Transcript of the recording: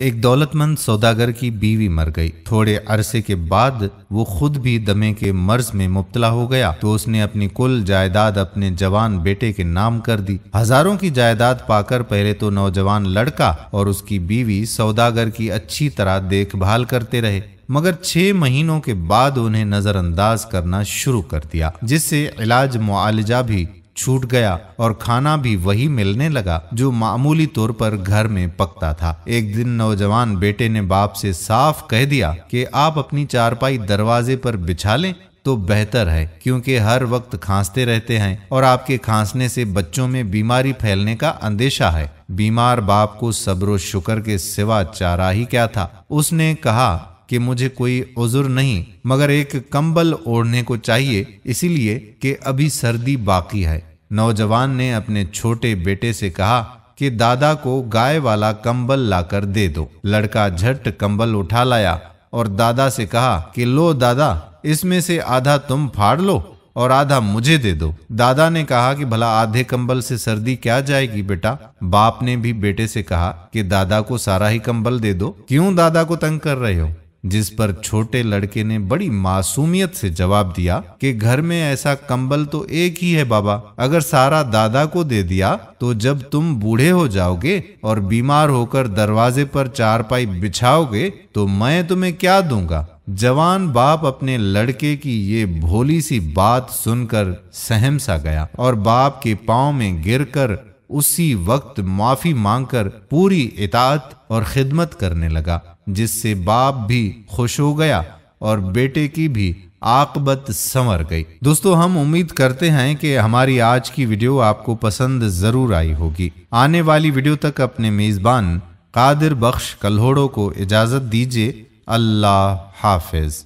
एक दौलतमंद सौदागर की बीवी मर गई। थोड़े अरसे के बाद वो खुद भी दमे के मर्ज में मुब्तला हो गया तो उसने अपनी कुल जायदाद अपने जवान बेटे के नाम कर दी। हजारों की जायदाद पाकर पहले तो नौजवान लड़का और उसकी बीवी सौदागर की अच्छी तरह देखभाल करते रहे, मगर 6 महीनों के बाद उन्हें नजरअंदाज करना शुरू कर दिया, जिससे इलाज मुआलजा भी छूट गया और खाना भी वही मिलने लगा जो मामूली तौर पर घर में पकता था। एक दिन नौजवान बेटे ने बाप से साफ कह दिया कि आप अपनी चारपाई दरवाजे पर बिछा लें तो बेहतर है, क्योंकि हर वक्त खांसते रहते हैं और आपके खांसने से बच्चों में बीमारी फैलने का अंदेशा है। बीमार बाप को सब्र शुक्र के सिवा चारा ही क्या था। उसने कहा कि मुझे कोई उज़ुर नहीं, मगर एक कंबल ओढ़ने को चाहिए, इसीलिए कि अभी सर्दी बाकी है। नौजवान ने अपने छोटे बेटे से कहा कि दादा को गाय वाला कंबल लाकर दे दो। लड़का झट कंबल उठा लाया और दादा से कहा कि लो दादा, इसमें से आधा तुम फाड़ लो और आधा मुझे दे दो। दादा ने कहा कि भला आधे कंबल से सर्दी क्या जाएगी बेटा। बाप ने भी बेटे से कहा कि दादा को सारा ही कंबल दे दो, क्यों दादा को तंग कर रहे हो। जिस पर छोटे लड़के ने बड़ी मासूमियत से जवाब दिया कि घर में ऐसा कंबल तो एक ही है बाबा, अगर सारा दादा को दे दिया तो जब तुम बूढ़े हो जाओगे और बीमार होकर दरवाजे पर चारपाई बिछाओगे तो मैं तुम्हें क्या दूंगा। जवान बाप अपने लड़के की ये भोली सी बात सुनकर सहम सा गया और बाप के पांव में गिरकर उसी वक्त माफी मांगकर पूरी इताअत और खिदमत करने लगा, जिससे बाप भी खुश हो गया और बेटे की भी आकबत संवर गई। दोस्तों, हम उम्मीद करते हैं कि हमारी आज की वीडियो आपको पसंद जरूर आई होगी। आने वाली वीडियो तक अपने मेजबान कादिर बख्श कल्होड़ो को इजाजत दीजिए। अल्लाह हाफिज।